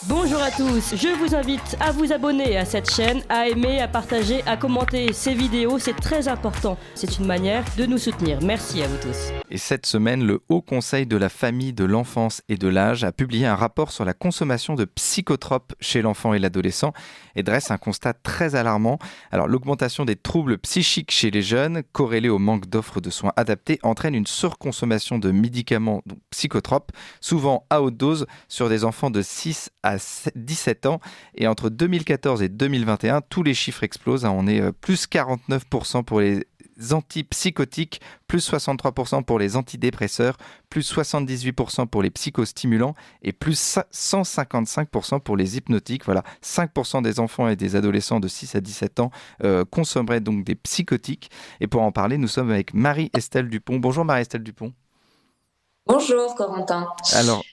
Bonjour à tous, je vous invite à vous abonner à cette chaîne, à aimer, à partager, à commenter ces vidéos, c'est très important. C'est une manière de nous soutenir. Merci à vous tous. Et cette semaine, le Haut Conseil de la famille, de l'enfance et de l'âge a publié un rapport sur la consommation de psychotropes chez l'enfant et l'adolescent et dresse un constat très alarmant. Alors, l'augmentation des troubles psychiques chez les jeunes, corrélée au manque d'offres de soins adaptés, entraîne une surconsommation de médicaments donc psychotropes, souvent à haute dose, sur des enfants de 6 à 17 ans. Et entre 2014 et 2021, tous les chiffres explosent. On est plus 49% pour les antipsychotiques, plus 63% pour les antidépresseurs, plus 78% pour les psychostimulants et plus 155% pour les hypnotiques. Voilà, 5% des enfants et des adolescents de 6 à 17 ans consommeraient donc des psychotiques. Et pour en parler, nous sommes avec Marie-Estelle Dupont. Bonjour Marie-Estelle Dupont. Bonjour Corentin. Alors,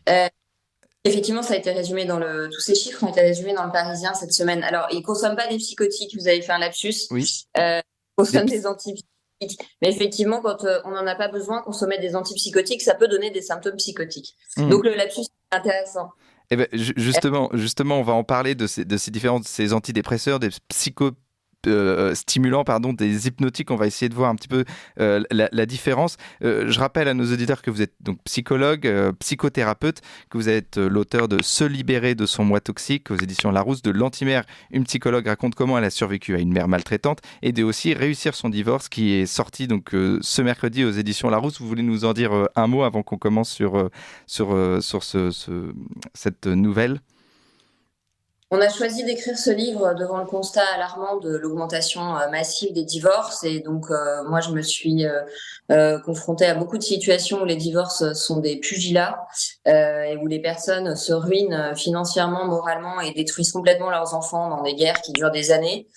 Effectivement, ça a été résumé tous ces chiffres ont été résumés dans le Parisien cette semaine. Alors, ils consomment pas des psychotiques, vous avez fait un lapsus. oui. Ils consomment des antipsychotiques. Mais effectivement, quand on n'en a pas besoin, consommer des antipsychotiques, ça peut donner des symptômes psychotiques. Donc, le lapsus est intéressant. Eh ben, justement, on va en parler de ces différents ces antidépresseurs, des stimulants, des hypnotiques. On va essayer de voir un petit peu la différence. Je rappelle à nos auditeurs que vous êtes donc psychologue, psychothérapeute, que vous êtes l'auteur de Se libérer de son moi toxique aux éditions Larousse, de L'antimère, une psychologue raconte comment elle a survécu à une mère maltraitante, et de aussi Réussir son divorce, qui est sorti donc ce mercredi aux éditions Larousse. Vous voulez nous en dire un mot avant qu'on commence sur cette nouvelle? On a choisi d'écrire ce livre devant le constat alarmant de l'augmentation massive des divorces. Et donc, moi, je me suis confrontée à beaucoup de situations où les divorces sont des pugilats et où les personnes se ruinent financièrement, moralement et détruisent complètement leurs enfants dans des guerres qui durent des années.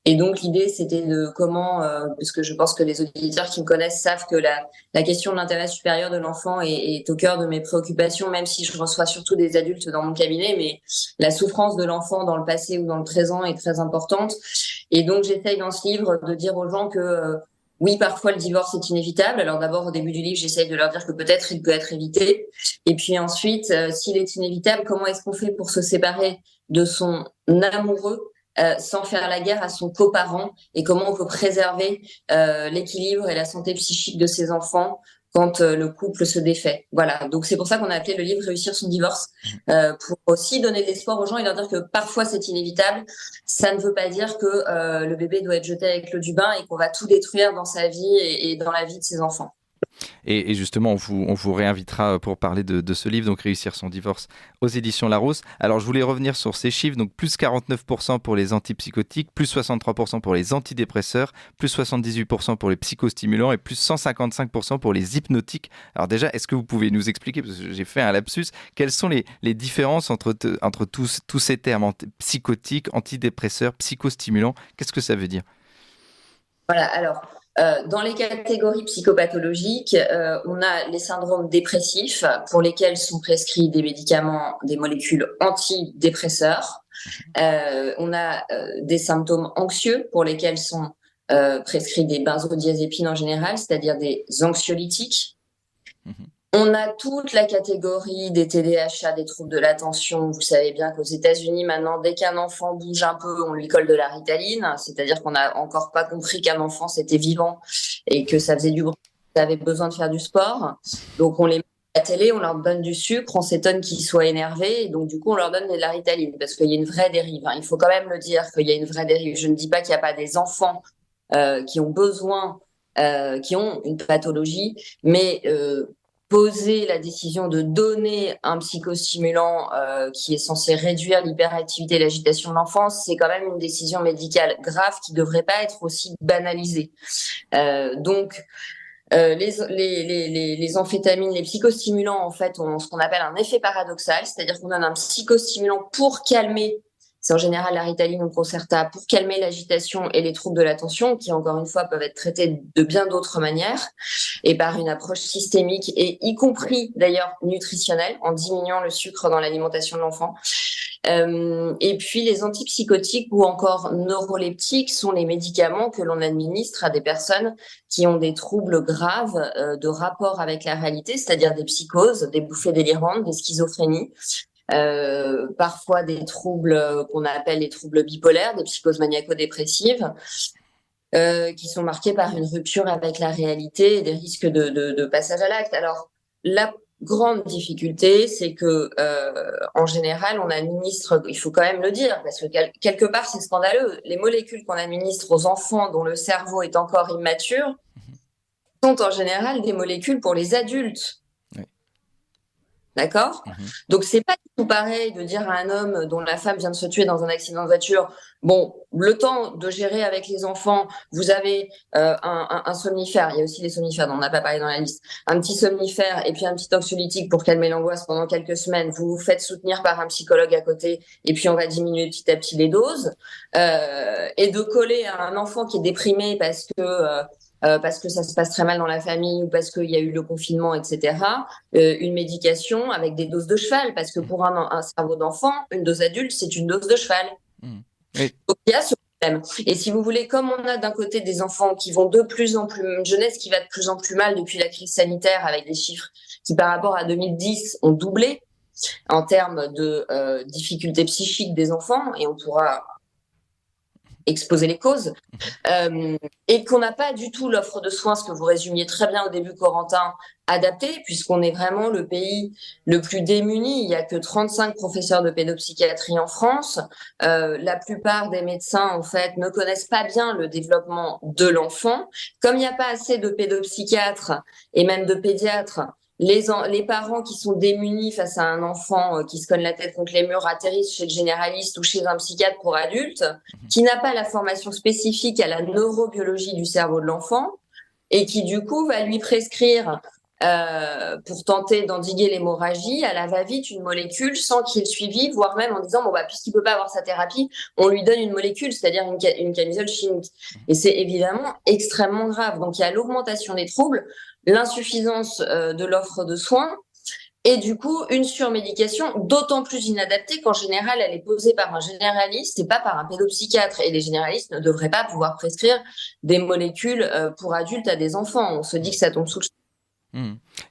Et donc, l'idée, c'était de comment, parce que je pense que les auditeurs qui me connaissent savent que la question de l'intérêt supérieur de l'enfant est au cœur de mes préoccupations, même si je reçois surtout des adultes dans mon cabinet, mais la souffrance de l'enfant dans le passé ou dans le présent est très importante. Et donc, j'essaye dans ce livre de dire aux gens que oui, parfois le divorce est inévitable. Alors d'abord, au début du livre, j'essaye de leur dire que peut-être il peut être évité. Et puis ensuite, s'il est inévitable, comment est-ce qu'on fait pour se séparer de son amoureux sans faire la guerre à son coparent, et comment on peut préserver l'équilibre et la santé psychique de ses enfants quand le couple se défait. Voilà, donc c'est pour ça qu'on a appelé le livre Réussir son divorce, pour aussi donner de l'espoir aux gens et leur dire que parfois c'est inévitable. Ça ne veut pas dire que le bébé doit être jeté avec l'eau du bain et qu'on va tout détruire dans sa vie et dans la vie de ses enfants. Et justement, on vous réinvitera pour parler de ce livre, donc Réussir son divorce aux éditions Larousse. Alors, je voulais revenir sur ces chiffres. Donc, plus 49% pour les antipsychotiques, plus 63% pour les antidépresseurs, plus 78% pour les psychostimulants et plus 155% pour les hypnotiques. Alors déjà, est-ce que vous pouvez nous expliquer, parce que j'ai fait un lapsus, quelles sont les différences entre tous ces termes, psychotiques, antidépresseurs, psychostimulants? Qu'est-ce que ça veut dire? Voilà, alors, dans les catégories psychopathologiques, on a les syndromes dépressifs pour lesquels sont prescrits des médicaments, des molécules antidépresseurs. On a des symptômes anxieux pour lesquels sont prescrits des benzodiazépines en général, c'est-à-dire des anxiolytiques. On a toute la catégorie des TDAH, des troubles de l'attention. Vous savez bien qu'aux États-Unis, maintenant, dès qu'un enfant bouge un peu, on lui colle de la Ritaline. C'est-à-dire qu'on n'a encore pas compris qu'un enfant, c'était vivant et que ça faisait du bruit, ça avait besoin de faire du sport. Donc, on les met à la télé, on leur donne du sucre, on s'étonne qu'ils soient énervés. Et donc, du coup, on leur donne de la Ritaline parce qu'il y a une vraie dérive. Il faut quand même le dire qu'il y a une vraie dérive. Je ne dis pas qu'il n'y a pas des enfants qui ont besoin, qui ont une pathologie, mais poser la décision de donner un psychostimulant qui est censé réduire l'hyperactivité et l'agitation de l'enfance, c'est quand même une décision médicale grave qui ne devrait pas être aussi banalisée. Donc, les amphétamines, les psychostimulants, en fait, ont ce qu'on appelle un effet paradoxal, c'est-à-dire qu'on donne un psychostimulant pour calmer. C'est en général la Ritaline ou le Concerta pour calmer l'agitation et les troubles de l'attention qui, encore une fois, peuvent être traités de bien d'autres manières et par une approche systémique et y compris d'ailleurs nutritionnelle en diminuant le sucre dans l'alimentation de l'enfant. Et puis les antipsychotiques ou encore neuroleptiques sont les médicaments que l'on administre à des personnes qui ont des troubles graves de rapport avec la réalité, c'est-à-dire des psychoses, des bouffées délirantes, des schizophrénies. parfois des troubles qu'on appelle les troubles bipolaires, des psychoses maniaco-dépressives, qui sont marqués par une rupture avec la réalité et des risques de passage à l'acte. Alors, la grande difficulté, c'est que en général, on administre, il faut quand même le dire, parce que quelque part, c'est scandaleux. Les molécules qu'on administre aux enfants dont le cerveau est encore immature sont en général des molécules pour les adultes. D'accord? Donc, c'est pas du tout pareil de dire à un homme dont la femme vient de se tuer dans un accident de voiture, bon, le temps de gérer avec les enfants, vous avez un somnifère, il y a aussi les somnifères dont on n'a pas parlé dans la liste, un petit somnifère et puis un petit anxiolytique pour calmer l'angoisse pendant quelques semaines, vous vous faites soutenir par un psychologue à côté et puis on va diminuer petit à petit les doses, et de coller à un enfant qui est déprimé parce que ça se passe très mal dans la famille ou parce qu'il y a eu le confinement, etc. Une médication avec des doses de cheval, parce que pour un cerveau d'enfant, une dose adulte, c'est une dose de cheval. Oui. Donc il y a ce problème. Et si vous voulez, comme on a d'un côté des enfants qui vont de plus en plus, une jeunesse qui va de plus en plus mal depuis la crise sanitaire, avec des chiffres qui par rapport à 2010 ont doublé en termes de difficultés psychiques des enfants, et on pourra exposer les causes, et qu'on n'a pas du tout l'offre de soins, ce que vous résumiez très bien au début, Corentin, adaptée, puisqu'on est vraiment le pays le plus démuni. Il n'y a que 35 professeurs de pédopsychiatrie en France. La plupart des médecins, en fait, ne connaissent pas bien le développement de l'enfant. Comme il n'y a pas assez de pédopsychiatres et même de pédiatres, les parents qui sont démunis face à un enfant qui se cogne la tête contre les murs atterrissent chez le généraliste ou chez un psychiatre pour adultes, qui n'a pas la formation spécifique à la neurobiologie du cerveau de l'enfant et qui du coup va lui prescrire, pour tenter d'endiguer l'hémorragie, à la va-vite une molécule sans qu'il suivi, voire même en disant bon bah puisqu'il peut pas avoir sa thérapie, on lui donne une molécule, c'est-à-dire une camisole chimique. Et c'est évidemment extrêmement grave. Donc il y a l'augmentation des troubles, l'insuffisance de l'offre de soins et du coup une surmédication d'autant plus inadaptée qu'en général elle est posée par un généraliste et pas par un pédopsychiatre, et les généralistes ne devraient pas pouvoir prescrire des molécules pour adultes à des enfants. On se dit que ça tombe sous le...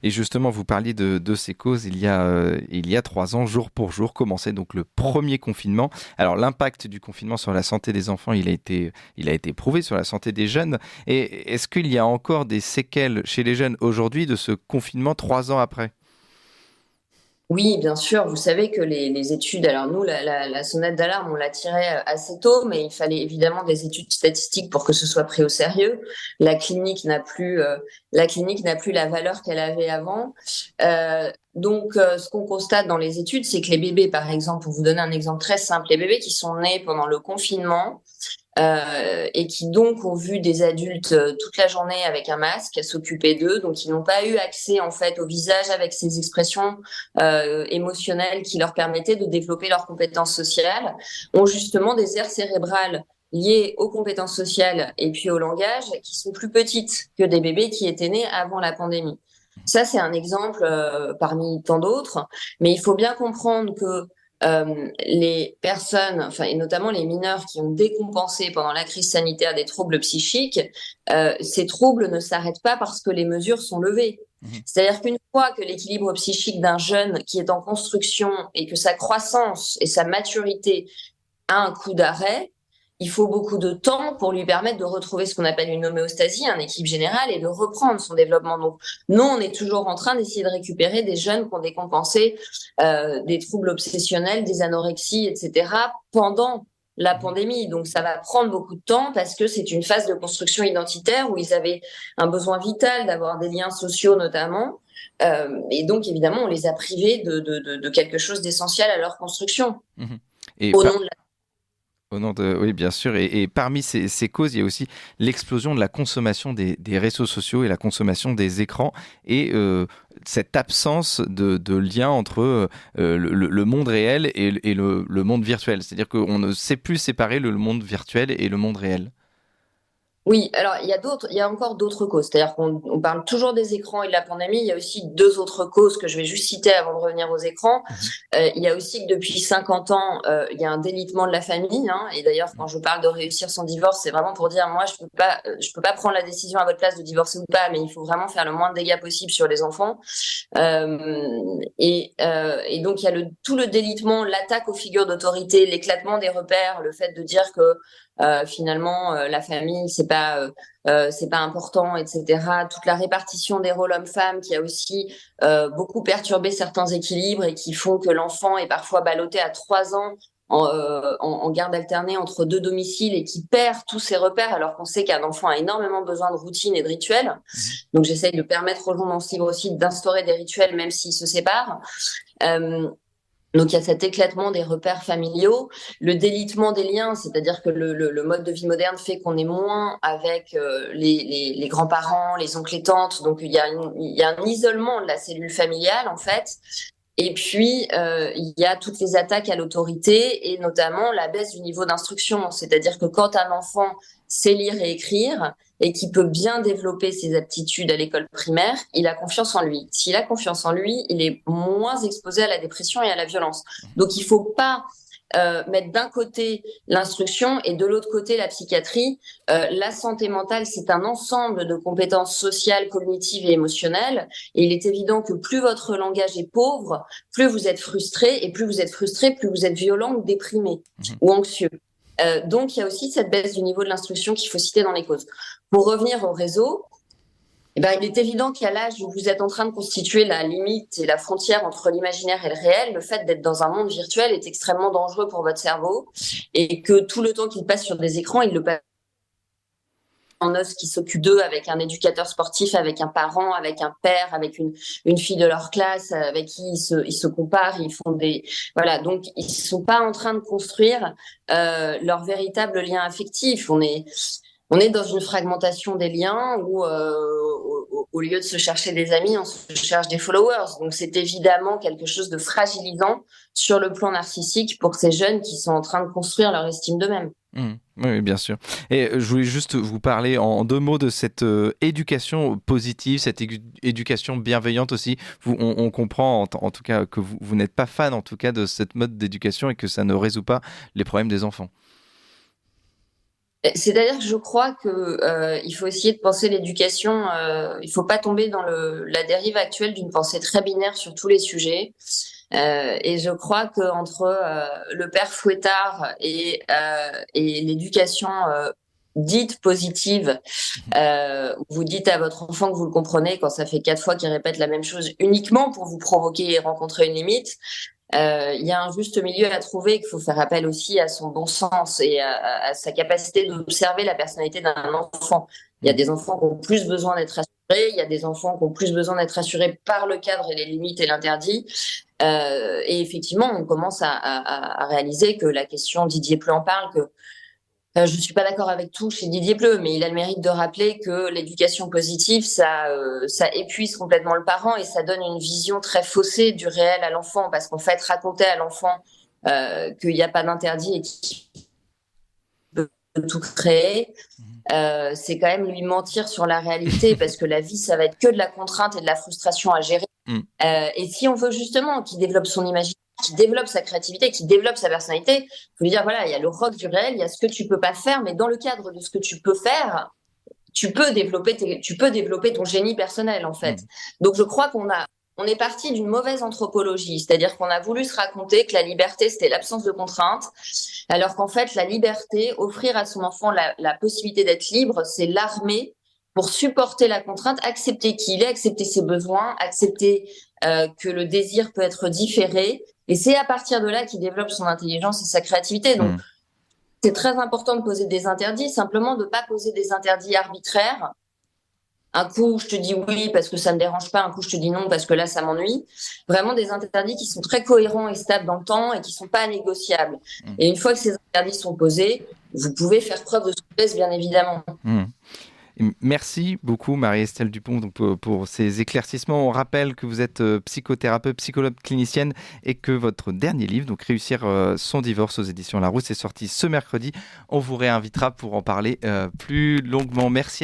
Et justement, vous parliez de ces causes. Il y a 3 ans, jour pour jour, commençait donc le premier confinement. Alors, l'impact du confinement sur la santé des enfants, il a été prouvé, sur la santé des jeunes. Et est-ce qu'il y a encore des séquelles chez les jeunes aujourd'hui de ce confinement 3 ans après ? Oui, bien sûr. Vous savez que les études, alors nous, la sonnette d'alarme, on l'a tirée assez tôt, mais il fallait évidemment des études statistiques pour que ce soit pris au sérieux. La clinique n'a plus la valeur qu'elle avait avant. Donc, ce qu'on constate dans les études, c'est que les bébés, par exemple, pour vous donner un exemple très simple, les bébés qui sont nés pendant le confinement, et qui donc ont vu des adultes toute la journée avec un masque à s'occuper d'eux, donc ils n'ont pas eu accès en fait au visage avec ces expressions émotionnelles qui leur permettaient de développer leurs compétences sociales, ont justement des aires cérébrales liées aux compétences sociales et puis au langage qui sont plus petites que des bébés qui étaient nés avant la pandémie. Ça, c'est un exemple parmi tant d'autres, mais il faut bien comprendre que les personnes, enfin, et notamment les mineurs qui ont décompensé pendant la crise sanitaire des troubles psychiques, ces troubles ne s'arrêtent pas parce que les mesures sont levées. C'est-à-dire qu'une fois que l'équilibre psychique d'un jeune qui est en construction et que sa croissance et sa maturité a un coup d'arrêt, il faut beaucoup de temps pour lui permettre de retrouver ce qu'on appelle une homéostasie, un équilibre général, et de reprendre son développement. Donc, nous, on est toujours en train d'essayer de récupérer des jeunes qui ont décompensé des troubles obsessionnels, des anorexies, etc., pendant la pandémie. Donc, ça va prendre beaucoup de temps parce que c'est une phase de construction identitaire où ils avaient un besoin vital d'avoir des liens sociaux, notamment. Et donc, évidemment, on les a privés de quelque chose d'essentiel à leur construction. Et au nom de la... Oui, bien sûr. Et parmi ces causes, il y a aussi l'explosion de la consommation des réseaux sociaux et la consommation des écrans et cette absence de lien entre le monde réel et le monde virtuel. C'est-à-dire qu'on ne sait plus séparer le monde virtuel et le monde réel. Oui, alors il y a encore d'autres causes. C'est-à-dire qu'on parle toujours des écrans et de la pandémie. Il y a aussi deux autres causes que je vais juste citer avant de revenir aux écrans. Mhm. Il y a aussi que depuis 50 ans, il y a un délitement de la famille. Hein. Et d'ailleurs, quand je parle de réussir son divorce, c'est vraiment pour dire, moi, je peux pas prendre la décision à votre place de divorcer ou pas, mais il faut vraiment faire le moins de dégâts possible sur les enfants. Et donc, il y a tout le délitement, l'attaque aux figures d'autorité, l'éclatement des repères, le fait de dire que finalement, la famille, c'est pas important, etc. Toute la répartition des rôles hommes-femmes qui a aussi beaucoup perturbé certains équilibres et qui font que l'enfant est parfois ballotté à 3 ans en garde alternée entre deux domiciles et qui perd tous ses repères alors qu'on sait qu'un enfant a énormément besoin de routine et de rituels. Mhm. Donc j'essaye de permettre aux gens dans ce livre aussi d'instaurer des rituels même s'ils se séparent. Euh, donc il y a cet éclatement des repères familiaux, le délitement des liens, c'est-à-dire que le mode de vie moderne fait qu'on est moins avec les grands-parents, les oncles et tantes, donc il y a un isolement de la cellule familiale en fait. Et puis, il y a toutes les attaques à l'autorité et notamment la baisse du niveau d'instruction. C'est-à-dire que quand un enfant sait lire et écrire et qui peut bien développer ses aptitudes à l'école primaire, il a confiance en lui. S'il a confiance en lui, il est moins exposé à la dépression et à la violence. Donc, il faut pas mettre d'un côté l'instruction et de l'autre côté la psychiatrie. La santé mentale, c'est un ensemble de compétences sociales, cognitives et émotionnelles. Et il est évident que plus votre langage est pauvre, plus vous êtes frustré, et plus vous êtes frustré, plus vous êtes violent ou déprimé Mhm. ou anxieux. Donc, il y a aussi cette baisse du niveau de l'instruction qu'il faut citer dans les causes. Pour revenir au réseau, eh ben, il est évident qu'à l'âge où vous êtes en train de constituer la limite et la frontière entre l'imaginaire et le réel, le fait d'être dans un monde virtuel est extrêmement dangereux pour votre cerveau et que tout le temps qu'il passe sur des écrans, il le passe en os qui s'occupe d'eux avec un éducateur sportif, avec un parent, avec un père, avec une fille de leur classe, avec qui ils se comparent, ils font des... Voilà, donc ils sont pas en train de construire leur véritable lien affectif. On est dans une fragmentation des liens où, au lieu de se chercher des amis, on se cherche des followers. Donc, c'est évidemment quelque chose de fragilisant sur le plan narcissique pour ces jeunes qui sont en train de construire leur estime d'eux-mêmes. Mmh. Oui, bien sûr. Et je voulais juste vous parler en deux mots de cette éducation positive, cette éducation bienveillante aussi. On comprend en tout cas que vous n'êtes pas fan en tout cas de cette mode d'éducation et que ça ne résout pas les problèmes des enfants. C'est-à-dire que je crois que il faut essayer de penser l'éducation. Il faut pas tomber dans la dérive actuelle d'une pensée très binaire sur tous les sujets. Et je crois que entre le père fouettard et l'éducation dite positive, vous dites à votre enfant que vous le comprenez quand ça fait 4 fois qu'il répète la même chose uniquement pour vous provoquer et rencontrer une limite. Il y a un juste milieu à trouver, qu'il faut faire appel aussi à son bon sens et à sa capacité d'observer la personnalité d'un enfant. Il y a des enfants qui ont plus besoin d'être rassurés, il y a des enfants qui ont plus besoin d'être rassurés par le cadre et les limites et l'interdit. Et effectivement, on commence à réaliser que la question, Didier Pleu en parle, que je suis pas d'accord avec tout chez Didier Pleu, mais il a le mérite de rappeler que l'éducation positive, ça épuise complètement le parent et ça donne une vision très faussée du réel à l'enfant, parce qu'en fait, raconter à l'enfant qu'il n'y a pas d'interdit et qu'il peut tout créer, c'est quand même lui mentir sur la réalité, parce que la vie, ça va être que de la contrainte et de la frustration à gérer. Mmh. Et si on veut justement qu'il développe son imaginaire, qu'il développe sa créativité, qu'il développe sa personnalité, il faut lui dire, voilà, il y a le rock du réel, il y a ce que tu peux pas faire, mais dans le cadre de ce que tu peux faire, tu peux développer ton génie personnel, en fait. Mmh. Donc, je crois on est parti d'une mauvaise anthropologie, c'est-à-dire qu'on a voulu se raconter que la liberté, c'était l'absence de contraintes, alors qu'en fait, la liberté, offrir à son enfant la possibilité d'être libre, c'est l'armer pour supporter la contrainte, accepter qui il est, accepter ses besoins, accepter que le désir peut être différé. Et c'est à partir de là qu'il développe son intelligence et sa créativité. Donc, c'est très important de poser des interdits, simplement de ne pas poser des interdits arbitraires. Un coup, je te dis oui parce que ça ne me dérange pas. Un coup, je te dis non parce que là, ça m'ennuie. Vraiment des interdits qui sont très cohérents et stables dans le temps et qui ne sont pas négociables. Et une fois que ces interdits sont posés, vous pouvez faire preuve de souplesse, bien évidemment. Merci beaucoup Marie-Estelle Dupont donc, pour ces éclaircissements. On rappelle que vous êtes psychothérapeute, psychologue clinicienne et que votre dernier livre, donc Réussir son divorce aux éditions Larousse, est sorti ce mercredi. On vous réinvitera pour en parler plus longuement. Merci.